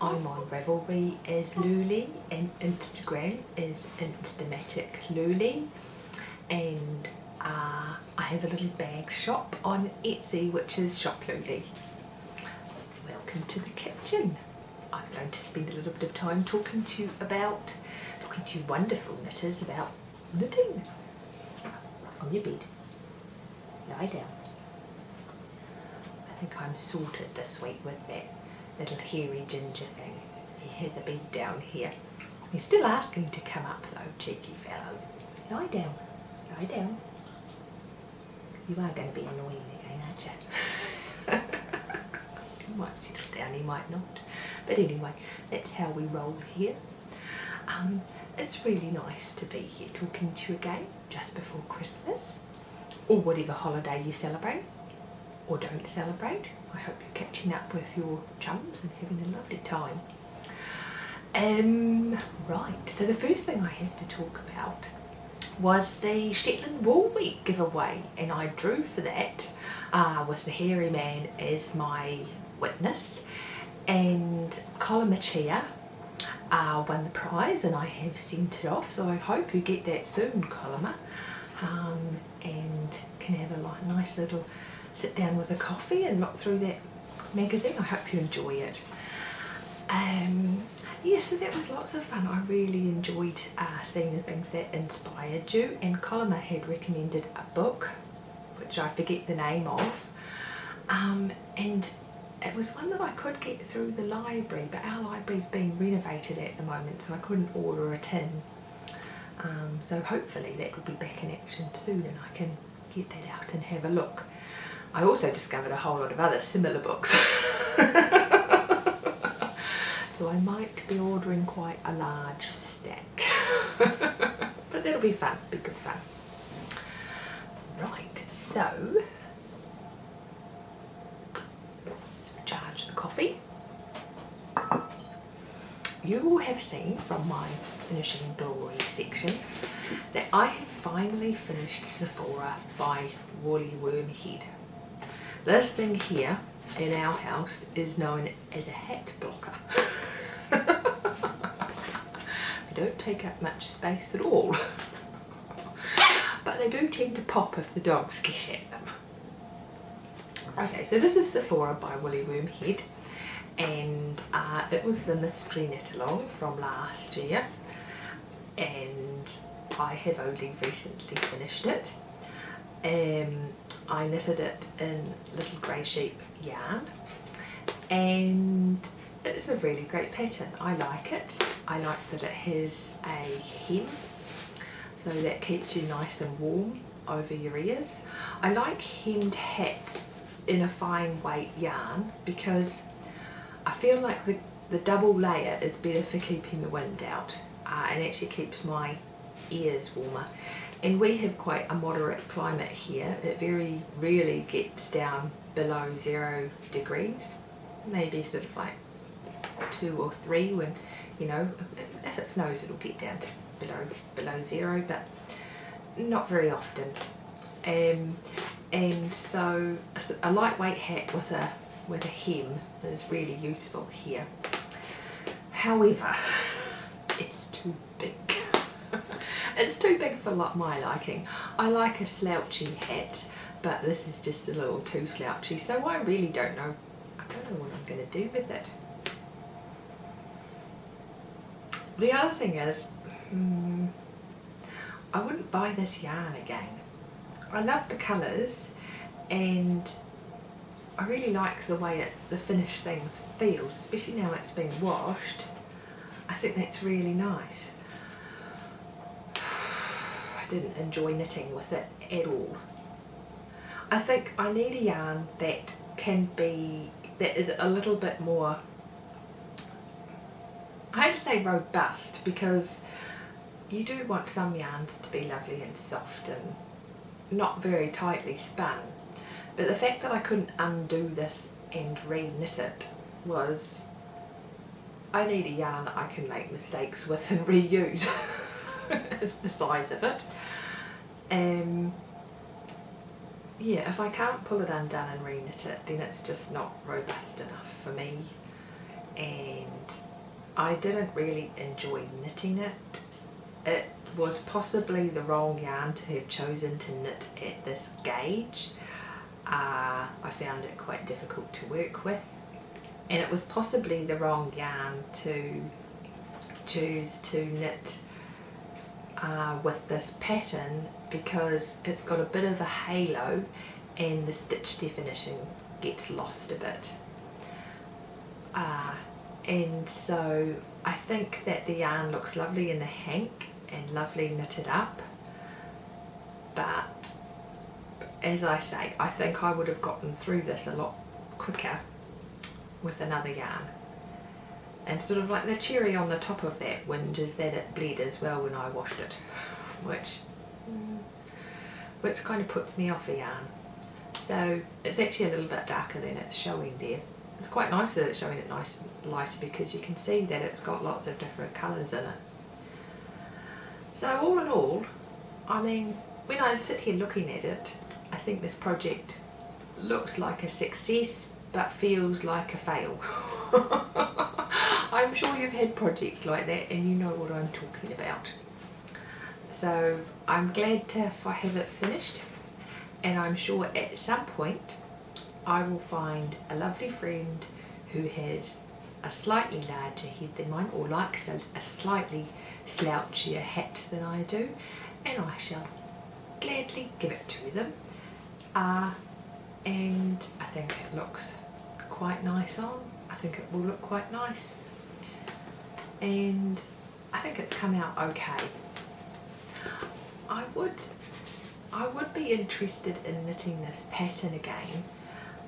I'm on Ravelry as louleigh and Instagram is Instamatic louleigh, and I have a little bag shop on Etsy which is Shop Louleigh. Welcome to the kitchen. I'm going to spend a little bit of time talking to you wonderful knitters about knitting. On your bed, lie down. I think I'm sorted this week with that little hairy ginger thing. He has a bed down here. He's still asking to come up though, cheeky fellow. Lie down, lie down. You are going to be annoying again, aren't you? He might settle down, he might not. But anyway, that's how we roll here. It's really nice to be here talking to you again just before Christmas, or whatever holiday you celebrate or don't celebrate. I hope you're catching up with your chums and having a lovely time. Right, so the first thing I have to talk about was the Shetland Wool Week giveaway, and I drew for that with the hairy man as my witness, and Columachia won the prize, and I have sent it off, so I hope you get that soon, Colima, and can have a nice little sit down with a coffee and look through that magazine. I hope you enjoy it. Yeah, so that was lots of fun. I really enjoyed seeing the things that inspired you, and Colima had recommended a book which I forget the name of, and it was one that I could get through the library, but our library's being renovated at the moment, so I couldn't order it in. So hopefully that will be back in action soon and I can get that out and have a look. I also discovered a whole lot of other similar books. So I might be ordering quite a large stack. But that'll be fun, be good fun. Right, so charge the coffee. You will have seen from my finishing glory section that I have finally finished Sephora by Woolly Wormhead. This thing here in our house is known as a hat blocker. They don't take up much space at all, but they do tend to pop if the dogs get at them. Okay, so this is Sephora by Woolly Wormhead, and it was the mystery knit along from last year, and I have only recently finished it. I knitted it in Little Grey Sheep yarn, and it's a really great pattern. I like it. I like that it has a hem, so that keeps you nice and warm over your ears. I like hemmed hats in a fine weight yarn because I feel like the double layer is better for keeping the wind out and actually keeps my ears warmer. And we have quite a moderate climate here. It very rarely gets down below 0 degrees, maybe sort of like 2 or 3 when, you know, if it snows it'll get down to below 0, but not very often. And so a lightweight hat with a hem is really useful here. However, it's too big. It's too big for my liking. I like a slouchy hat, but this is just a little too slouchy, so I really don't know. I don't know what I'm going to do with it. The other thing is, I wouldn't buy this yarn again. I love the colours, and I really like the way the finished things feels, especially now it's been washed. I think that's really nice. I didn't enjoy knitting with it at all. I think I need a yarn that is a little bit more, I hate to say robust, because you do want some yarns to be lovely and soft and not very tightly spun, but the fact that I couldn't undo this and re-knit it was, I need a yarn that I can make mistakes with and reuse. Is the size of it. Yeah, if I can't pull it undone and re-knit it, then it's just not robust enough for me, and I didn't really enjoy knitting it. It was possibly the wrong yarn to have chosen to knit at this gauge. I found it quite difficult to work with, and it was possibly the wrong yarn to choose to knit with this pattern, because it's got a bit of a halo and the stitch definition gets lost a bit. And so I think that the yarn looks lovely in the hank and lovely knitted up, but as I say, I think I would have gotten through this a lot quicker with another yarn. And sort of like the cherry on the top of that whinge is that it bled as well when I washed it, which kind of puts me off a yarn. So it's actually a little bit darker than it's showing there. It's quite nice that it's showing it nice lighter, because you can see that it's got lots of different colours in it. So all in all, I mean, when I sit here looking at it, I think this project looks like a success but feels like a fail. I'm sure you've had projects like that and you know what I'm talking about. So I'm glad to have it finished, and I'm sure at some point I will find a lovely friend who has a slightly larger head than mine, or likes a slightly slouchier hat than I do, and I shall gladly give it to them. And I think it looks quite nice on. I think it will look quite nice, and I think it's come out okay. I would be interested in knitting this pattern again.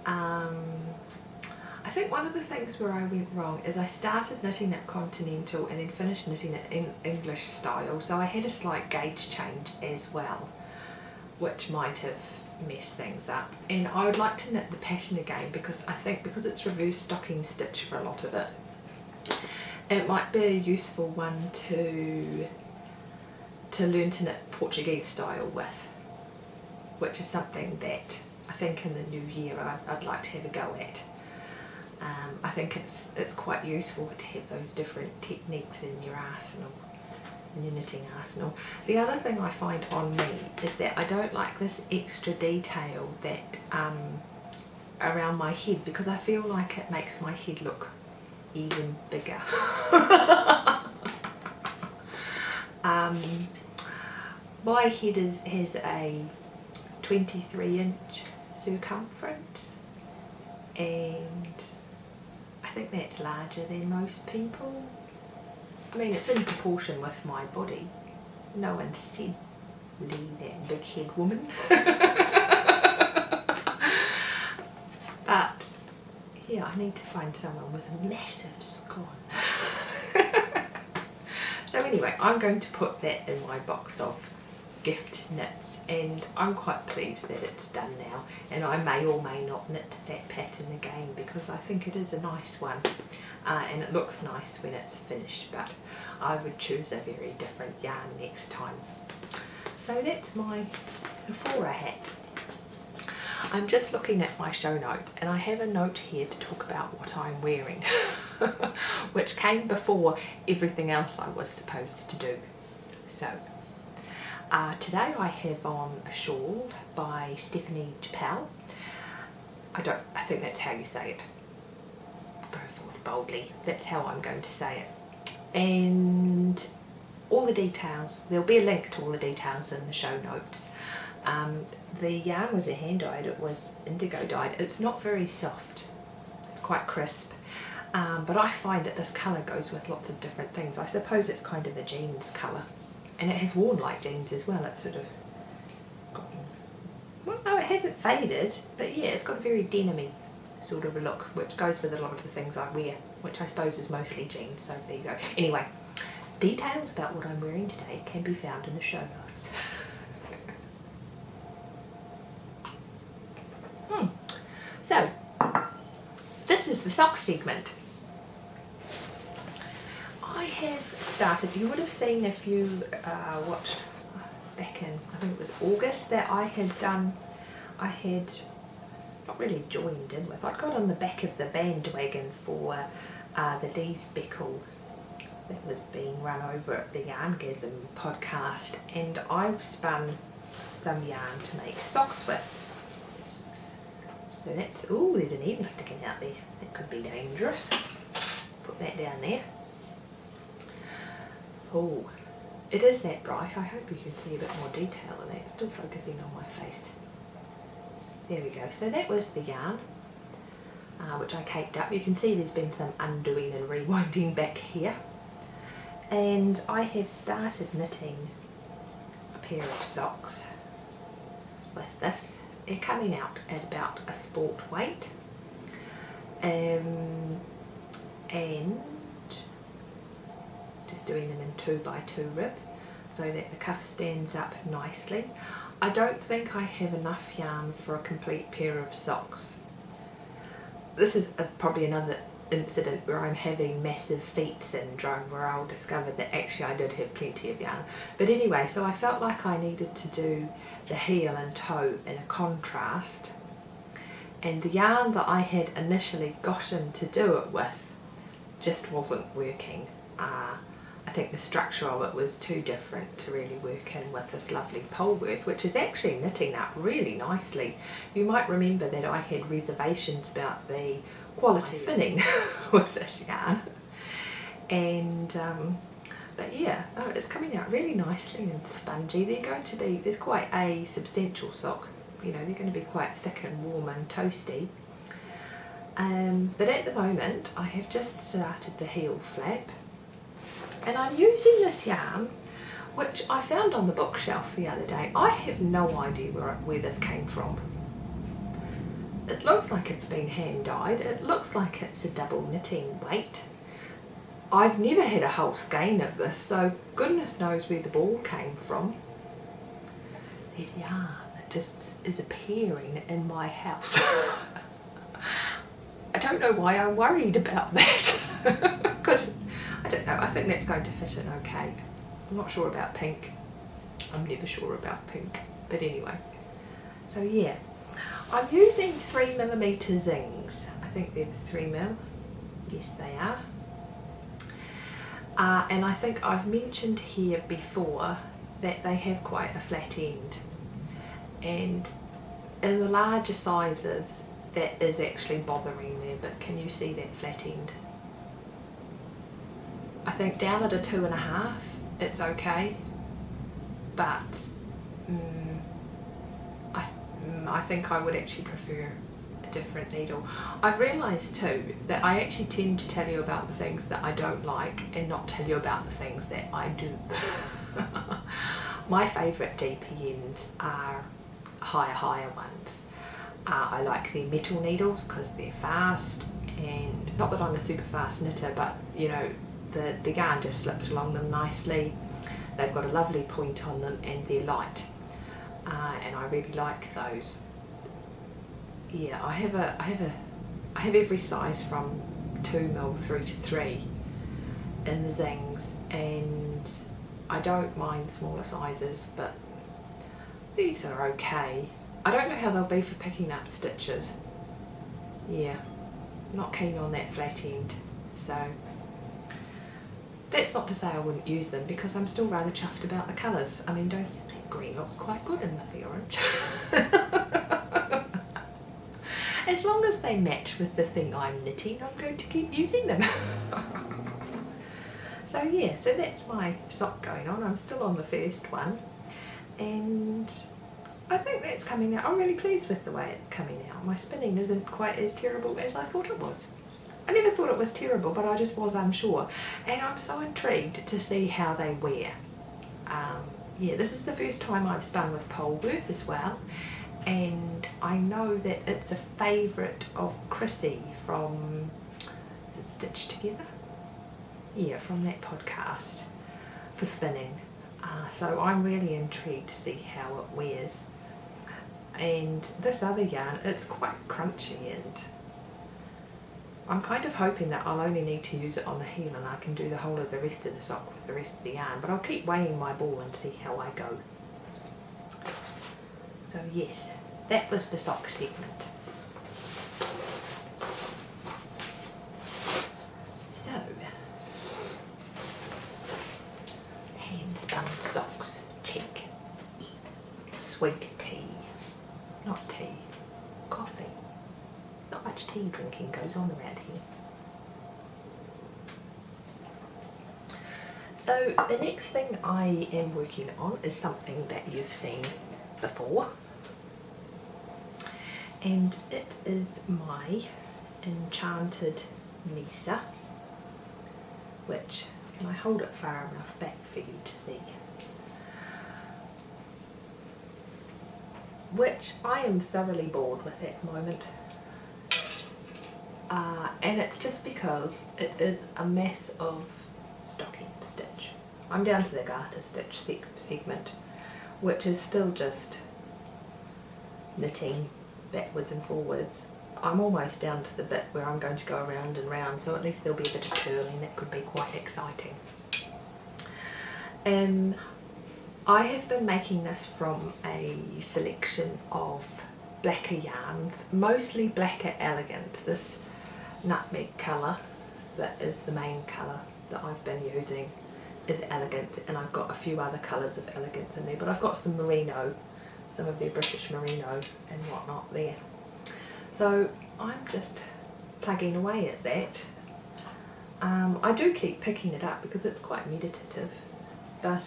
I think one of the things where I went wrong is I started knitting it continental and then finished knitting it in English style, so I had a slight gauge change as well, which might have messed things up. And I would like to knit the pattern again, because I think because it's reverse stocking stitch for a lot of it, it might be a useful one to learn to knit Portuguese style with, which is something that I think in the new year I'd like to have a go at. I think it's quite useful to have those different techniques in your arsenal, in your knitting arsenal. The other thing I find on me is that I don't like this extra detail that around my head, because I feel like it makes my head look even bigger. My head has a 23-inch circumference, and I think that's larger than most people. I mean, it's in proportion with my body. No one said, "Lee, that big head woman." But yeah, I need to find someone with a massive scone. So anyway, I'm going to put that in my box of gift knits, and I'm quite pleased that it's done now, and I may or may not knit that pattern again, because I think it is a nice one, and it looks nice when it's finished, but I would choose a very different yarn next time. So that's my Sephora hat. I'm just looking at my show notes, and I have a note here to talk about what I'm wearing, which came before everything else I was supposed to do. So today I have on a shawl by Stephanie Chappell. I think that's how you say it. Go forth boldly. That's how I'm going to say it. And all the details, there'll be a link to all the details in the show notes. The yarn was a hand dyed, it was indigo dyed. It's not very soft, it's quite crisp, but I find that this colour goes with lots of different things. I suppose it's kind of a jeans colour, and it has worn like jeans as well. It's sort of gotten, well, no, it hasn't faded, but yeah, it's got a very denim-y sort of a look, which goes with a lot of the things I wear, which I suppose is mostly jeans, so there you go. Anyway, details about what I'm wearing today can be found in the show notes. So, this is the sock segment. I have started, you would have seen if you watched back in, I think it was August, that I had not really joined in with, I got on the back of the bandwagon for the D Speckle that was being run over at the Yarngasm podcast, and I spun some yarn to make socks with. So that's, ooh, there's a needle sticking out there. That could be dangerous. Put that down there. Oh, it is that bright. I hope you can see a bit more detail in that. Still focusing on my face. There we go. So that was the yarn, which I caked up. You can see there's been some undoing and rewinding back here. And I have started knitting a pair of socks with this. They're coming out at about a sport weight. And just doing them in 2x2 rib so that the cuff stands up nicely. I don't think I have enough yarn for a complete pair of socks. This is probably another incident where I'm having massive feet syndrome, where I'll discover that actually I did have plenty of yarn. But anyway, so I felt like I needed to do the heel and toe in a contrast, and the yarn that I had initially gotten to do it with just wasn't working. I think the structure of it was too different to really work in with this lovely Polworth, which is actually knitting up really nicely. You might remember that I had reservations about the quality spinning with this yarn, and but yeah, it's coming out really nicely and spongy. There's quite a substantial sock, you know, they're going to be quite thick and warm and toasty. But at the moment I have just started the heel flap, and I'm using this yarn which I found on the bookshelf the other day. I have no idea where this came from. It looks like it's been hand dyed. It looks like it's a double knitting weight. I've never had a whole skein of this, so goodness knows where the ball came from. There's yarn that just is appearing in my house. I don't know why I worried about that, because I don't know, I think that's going to fit in okay. I'm not sure about pink. I'm never sure about pink, but anyway. So yeah, I'm using 3mm zings. I think they're the 3mm. Yes, they are. And I think I've mentioned here before that they have quite a flat end, and in the larger sizes that is actually bothering me. But can you see that flat end? I think down at a 2.5 it's okay, but I think I would actually prefer a different needle. I've realised too that I actually tend to tell you about the things that I don't like and not tell you about the things that I do. My favourite DPNs are higher ones. I like their metal needles because they're fast, and not that I'm a super fast knitter, but you know, the yarn just slips along them nicely. They've got a lovely point on them and they're light, and I really like those. Yeah, I have every size from 2mm through to 3 in the zings, and I don't mind smaller sizes, but these are okay. I don't know how they'll be for picking up stitches. Yeah, not keen on that flat end, so that's not to say I wouldn't use them, because I'm still rather chuffed about the colours. I mean, don't you think green looks quite good in with the orange? As long as they match with the thing I'm knitting, I'm going to keep using them. So yeah, so that's my sock going on. I'm still on the first one, and I think that's coming out. I'm really pleased with the way it's coming out. My spinning isn't quite as terrible as I thought it was. I never thought it was terrible, but I just was unsure, and I'm so intrigued to see how they wear. Yeah, this is the first time I've spun with Polworth as well, and I know that it's a favourite of Chrissy from, is it Stitched Together? Yeah, from that podcast for spinning. So I'm really intrigued to see how it wears. And this other yarn, it's quite crunchy, and I'm kind of hoping that I'll only need to use it on the heel and I can do the whole of the rest of the sock with the rest of the yarn, but I'll keep weighing my ball and see how I go. So yes, that was the sock segment. So sweet tea. Not tea, coffee. Not much tea drinking goes on around here. So the next thing I am working on is something that you've seen before, and it is my Enchanted Mesa, which, can I hold it far enough back for you to see? Which I am thoroughly bored with at the moment. And it's just because it is a mess of stocking stitch. I'm down to the garter stitch segment, which is still just knitting backwards and forwards. I'm almost down to the bit where I'm going to go around and round, so at least there'll be a bit of purling. That could be quite exciting. I have been making this from a selection of blacker yarns, mostly Blacker Elegance. This nutmeg colour that is the main colour that I've been using is Elegance, and I've got a few other colours of Elegance in there, but I've got some merino, some of their British merino and whatnot there. So I'm just plugging away at that. I do keep picking it up because it's quite meditative, but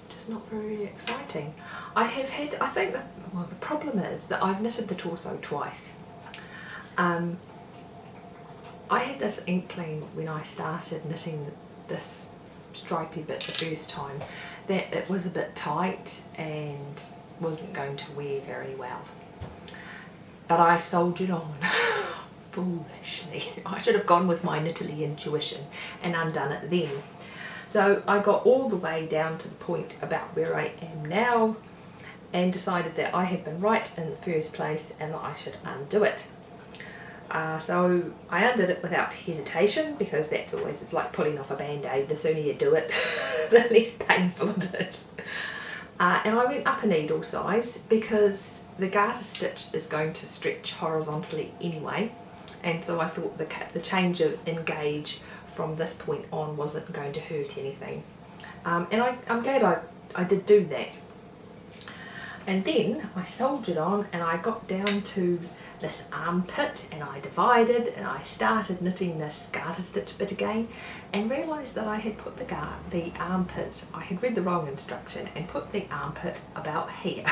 just not very exciting. I think that, well, the problem is that I've knitted the torso twice. I had this inkling when I started knitting this stripy bit the first time that it was a bit tight and wasn't going to wear very well. But I soldiered on foolishly. I should have gone with my knitterly intuition and undone it then. So I got all the way down to the point about where I am now and decided that I had been right in the first place and that I should undo it. So I undid it without hesitation, because that's always, it's like pulling off a band-aid. The sooner you do it, the less painful it is. And I went up a needle size because the garter stitch is going to stretch horizontally anyway, and so I thought the change in gauge from this point on wasn't going to hurt anything. And I'm glad I did do that. And then I soldiered on and I got down to this armpit and I divided and I started knitting this garter stitch bit again and realised that I had put the armpit, I had read the wrong instruction and put the armpit about here.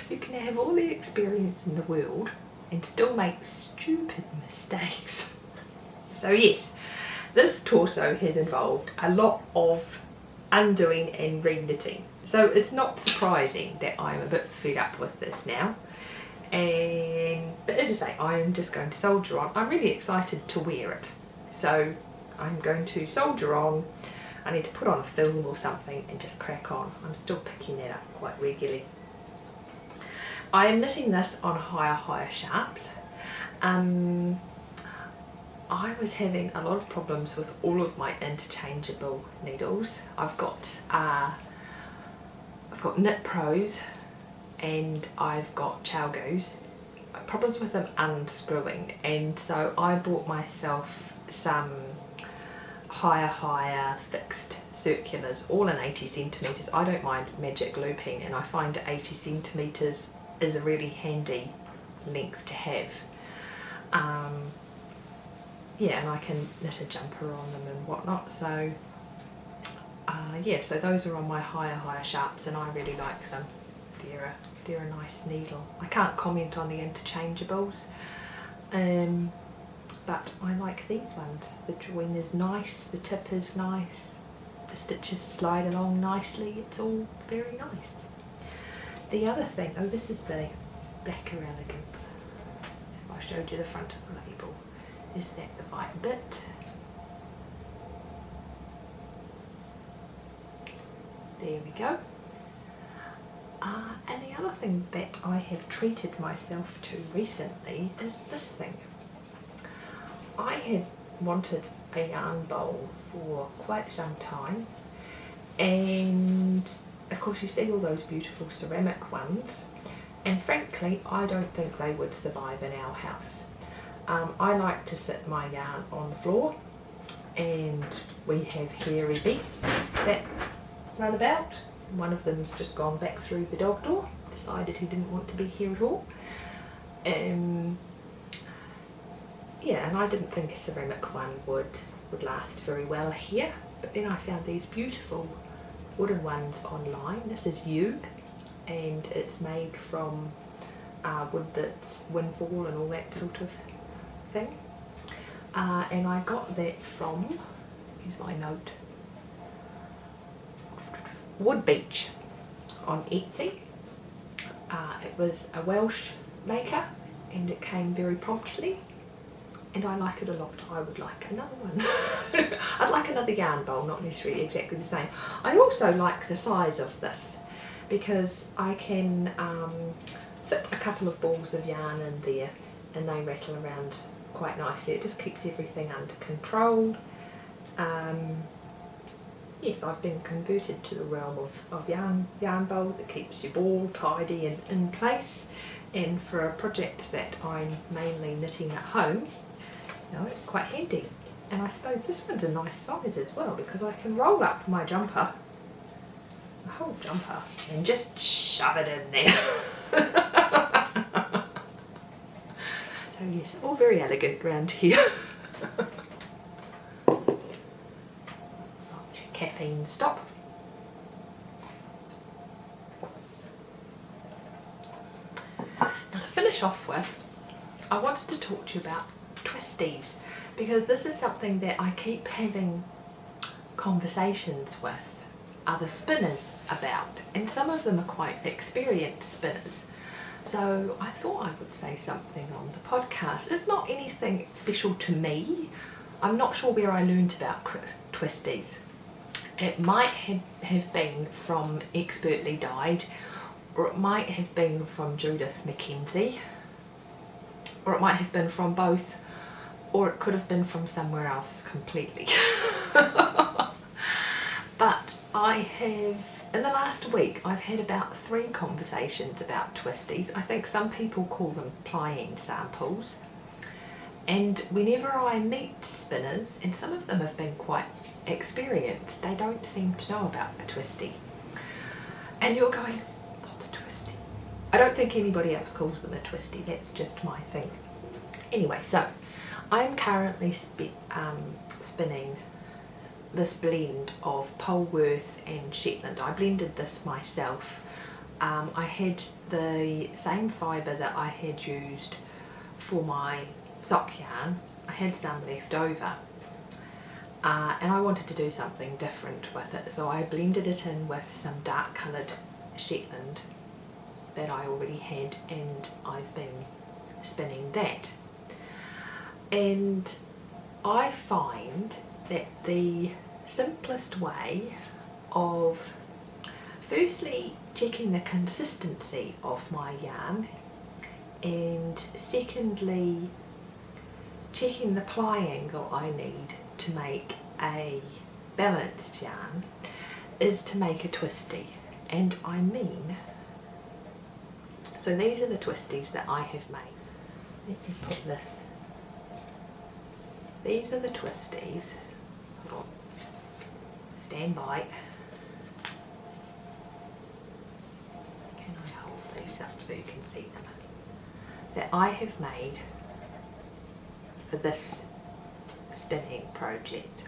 You can have all the experience in the world and still make stupid mistakes. So yes, this torso has involved a lot of undoing and re-knitting. So it's not surprising that I'm a bit fed up with this now. But as I say, I'm just going to soldier on. I'm really excited to wear it. So I'm going to soldier on. I need to put on a film or something and just crack on. I'm still picking that up quite regularly. I am knitting this on higher sharps. I was having a lot of problems with all of my interchangeable needles. I've got Knit Pros and I've got Chalgos. Problems with them unscrewing, and so I bought myself some higher fixed circulars, all in 80 centimetres. I don't mind magic looping, and I find 80 centimetres is a really handy length to have. Yeah, and I can knit a jumper on them and whatnot. So yeah, so those are on my higher sharps, and I really like them. They're a nice needle. I can't comment on the interchangeables, but I like these ones. The join is nice, the tip is nice, the stitches slide along nicely. It's all very nice. The other thing, oh, this is the Blacker Elegance. If I showed you the front of the label, is that the white bit? There we go. And the other thing that I have treated myself to recently is this thing. I have wanted a yarn bowl for quite some time, and of course you see all those beautiful ceramic ones, and frankly I don't think they would survive in our house. I like to sit my yarn on the floor, and we have hairy beasts that run about. One of them's just gone back through the dog door, decided he didn't want to be here at all. Yeah, and I didn't think a ceramic one would last very well here, but then I found these beautiful wooden ones online. This is yew, and it's made from wood that's windfall and all that sort of thing. And I got that from, here's my note, Wood Beach on Etsy. It was a Welsh maker and it came very promptly, and I like it a lot. I would like another one. I'd like another yarn bowl, not necessarily exactly the same. I also like the size of this because I can fit a couple of balls of yarn in there and they rattle around quite nicely. It just keeps everything under control. Yes, I've been converted to the realm of yarn bowls. It keeps your ball tidy and in place, and for a project that I'm mainly knitting at home, you know, it's quite handy. And I suppose this one's a nice size as well because I can roll up my jumper, the whole jumper, and just shove it in there. So yes, all very elegant around here. Caffeine stop. Now, to finish off with, I wanted to talk to you about twisties, because this is something that I keep having conversations with other spinners about, and some of them are quite experienced spinners. So I thought I would say something on the podcast. It's not anything special to me. I'm not sure where I learned about twisties. It might have been from Expertly Dyed, or it might have been from Judith Mackenzie, or it might have been from both, or it could have been from somewhere else completely. But I have, in the last week, I've had about 3 conversations about twisties. I think some people call them ply-end samples. And whenever I meet spinners, and some of them have been quite experienced, they don't seem to know about a twisty. And you're going, what's a twisty? I don't think anybody else calls them a twisty, that's just my thing. Anyway, so I'm currently spinning this blend of Polworth and Shetland. I blended this myself. I had the same fibre that I had used for my sock yarn. I had some left over, and I wanted to do something different with it, so I blended it in with some dark coloured Shetland that I already had, and I've been spinning that. And I find that the simplest way of firstly checking the consistency of my yarn, and secondly checking the ply angle I need to make a balanced yarn, is to make a twisty. And I mean, so these are the twisties that I have made. Let me put this. These are the twisties. Hold on. Stand by. Can I hold these up so you can see them? That I have made for this spinning project,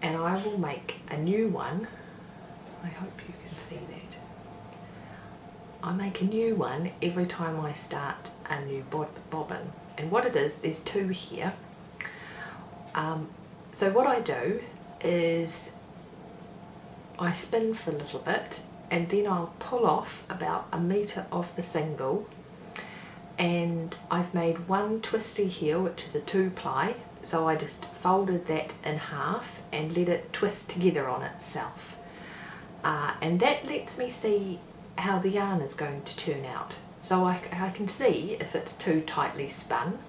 and I will make a new one. I hope you can see that. I make a new one every time I start a new bobbin, and what it is, there's 2 here. So what I do is I spin for a little bit, and then I'll pull off about 1 metre of the single, and I've made 1 twisty here, which is a 2-ply, so I just folded that in half and let it twist together on itself, and that lets me see how the yarn is going to turn out. So I can see if it's too tightly spun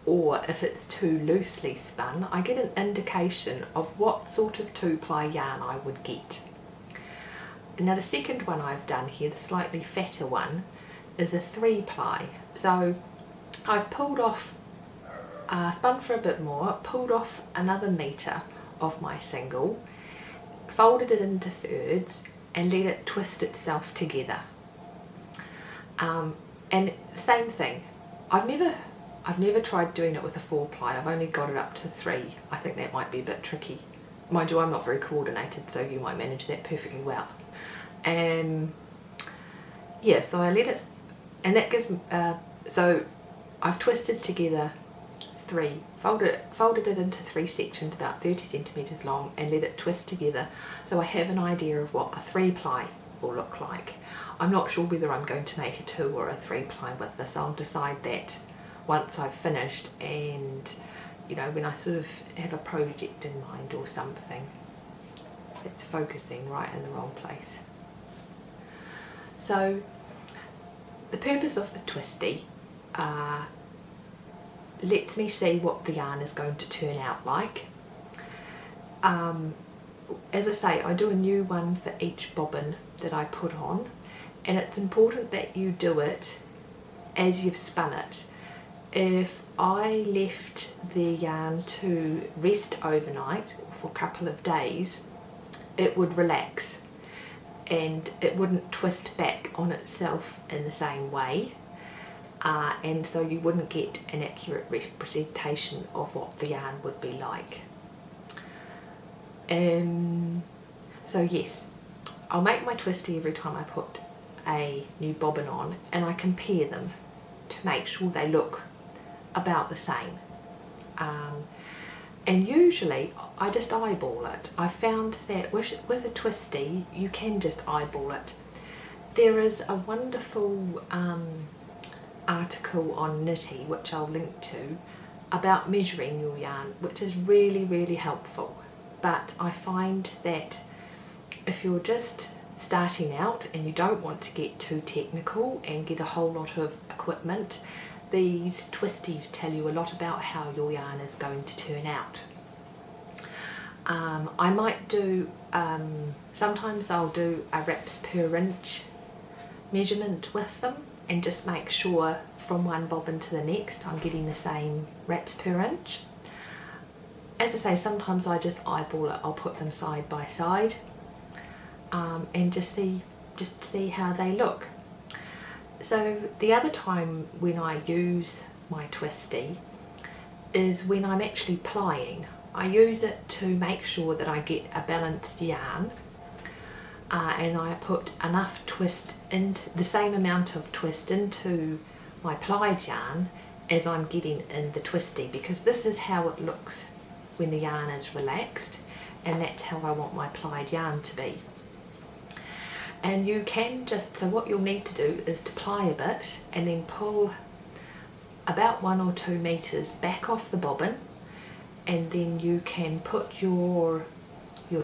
or if it's too loosely spun. I get an indication of what sort of 2-ply yarn I would get. Now the second one I've done here, the slightly fatter one, is a 3-ply. So I've pulled off, spun for a bit more, pulled off another metre of my single, folded it into thirds and let it twist itself together. And same thing, I've never tried doing it with a 4-ply. I've only got it up to 3. I think that might be a bit tricky. Mind you, I'm not very coordinated, so you might manage that perfectly well. Yeah, so I let it, and that gives so I've twisted together 3, folded it into 3 sections about 30 centimeters long, and let it twist together so I have an idea of what a 3-ply will look like. I'm not sure whether I'm going to make a 2 or a 3-ply with this. I'll decide that once I've finished, and you know, when I sort of have a project in mind or something. It's focusing right in the wrong place. So the purpose of the twisty lets me see what the yarn is going to turn out like. As I say, I do a new one for each bobbin that I put on, and it's important that you do it as you've spun it. If I left the yarn to rest overnight for a couple of days, it would relax and it wouldn't twist back on itself in the same way, and so you wouldn't get an accurate representation of what the yarn would be like. So yes, I'll make my twisty every time I put a new bobbin on, and I compare them to make sure they look about the same. And usually I just eyeball it. I found that with a twisty you can just eyeball it. There is a wonderful article on Knitty, which I'll link to, about measuring your yarn, which is really helpful. But I find that if you're just starting out and you don't want to get too technical and get a whole lot of equipment, these twisties tell you a lot about how your yarn is going to turn out. I might do, sometimes I'll do a wraps per inch measurement with them and just make sure from one bobbin to the next I'm getting the same wraps per inch. As I say, sometimes I just eyeball it. I'll put them side by side and just see how they look. So the other time when I use my twisty is when I'm actually plying. I use it to make sure that I get a balanced yarn, and I put enough twist into the same amount of twist into my plied yarn as I'm getting in the twisty, because this is how it looks when the yarn is relaxed, and that's how I want my plied yarn to be. And you can just, so what you'll need to do is to ply a bit and then pull about 1 or 2 meters back off the bobbin, and then you can put your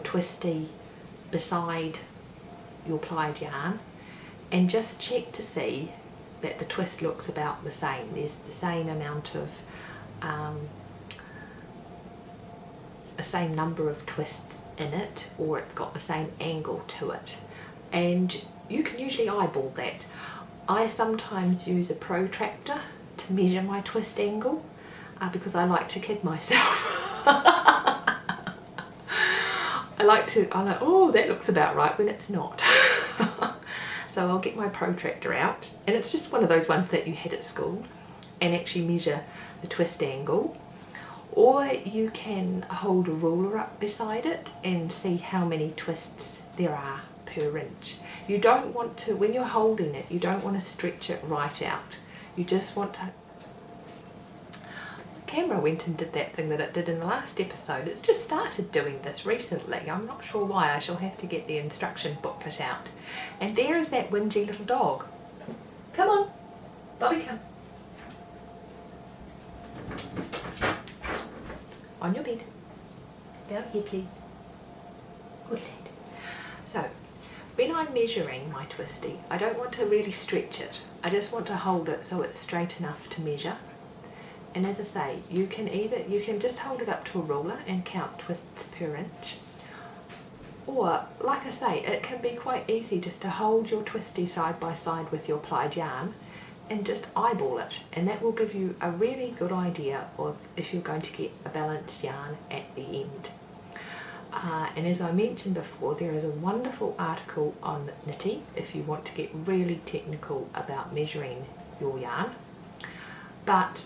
twisty beside your plied yarn and just check to see that the twist looks about the same. There's the same amount of the same number of twists in it, or it's got the same angle to it. And you can usually eyeball that. I sometimes use a protractor to measure my twist angle because I like to kid myself. I like, oh, that looks about right, when it's not. So I'll get my protractor out, and it's just one of those ones that you had at school, and actually measure the twist angle. Or you can hold a ruler up beside it and see how many twists there are per inch. You don't want to, when you're holding it, you don't want to stretch it right out. You just want to... The camera went and did that thing that it did in the last episode. It's just started doing this recently. I'm not sure why. I shall have to get the instruction booklet out. And there is that whingy little dog. Come on, Bobby, come. On your bed. Down here, please. Good lad. So, when I'm measuring my twisty, I don't want to really stretch it. I just want to hold it so it's straight enough to measure. And as I say, you can just hold it up to a ruler and count twists per inch. Or, like I say, it can be quite easy just to hold your twisty side by side with your plied yarn and just eyeball it, and that will give you a really good idea of if you're going to get a balanced yarn at the end. And as I mentioned before, there is a wonderful article on knitting if you want to get really technical about measuring your yarn. But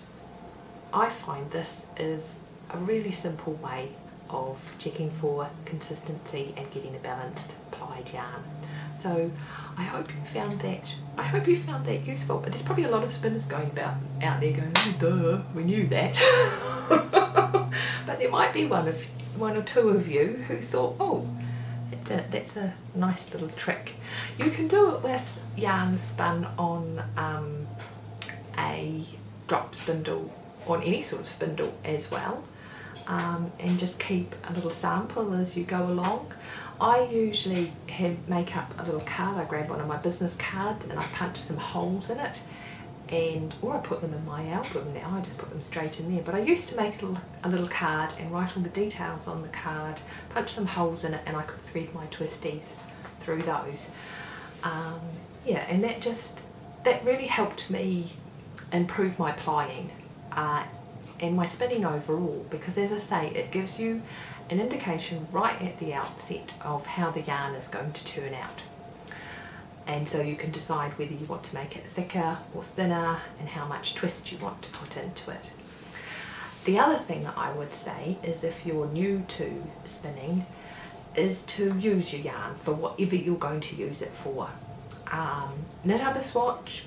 I find this is a really simple way of checking for consistency and getting a balanced plied yarn. So I hope you found that useful. But there's probably a lot of spinners out there going, oh, duh, we knew that. But there might be one or two of you who thought, oh, that's a nice little trick. You can do it with yarn spun on a drop spindle, on any sort of spindle as well, and just keep a little sample as you go along. I usually make up a little card. I grab one of my business cards and I punch some holes in it, or I put them in my album now. I just put them straight in there. But I used to make a little card and write all the details on the card, punch some holes in it, and I could thread my twisties through those. Yeah, and that really helped me improve my plying and my spinning overall, because as I say, it gives you an indication right at the outset of how the yarn is going to turn out. And so you can decide whether you want to make it thicker or thinner and how much twist you want to put into it. The other thing that I would say is, if you're new to spinning, is to use your yarn for whatever you're going to use it for. Knit up a swatch,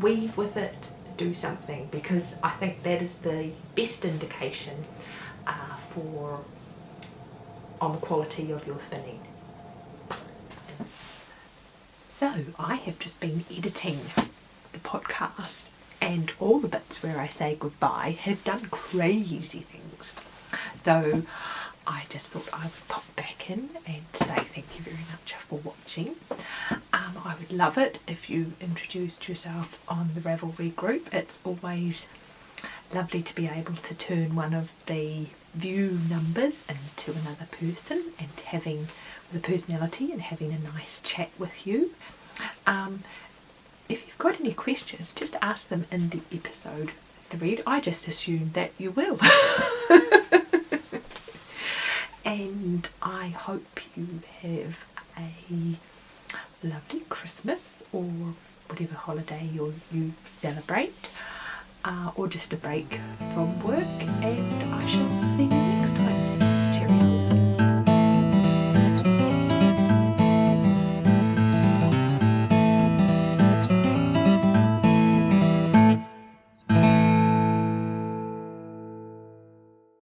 weave with it, do something, because I think that is the best indication on the quality of your spinning. So I have just been editing the podcast, and all the bits where I say goodbye have done crazy things. So I just thought I would pop back in and say thank you very much for watching. I would love it if you introduced yourself on the Ravelry group. It's always lovely to be able to turn one of the view numbers into another person and having the personality and having a nice chat with you. If you've got any questions, just ask them in the episode thread. I just assume that you will. And I hope you have a lovely Christmas or whatever holiday you celebrate, or just a break from work.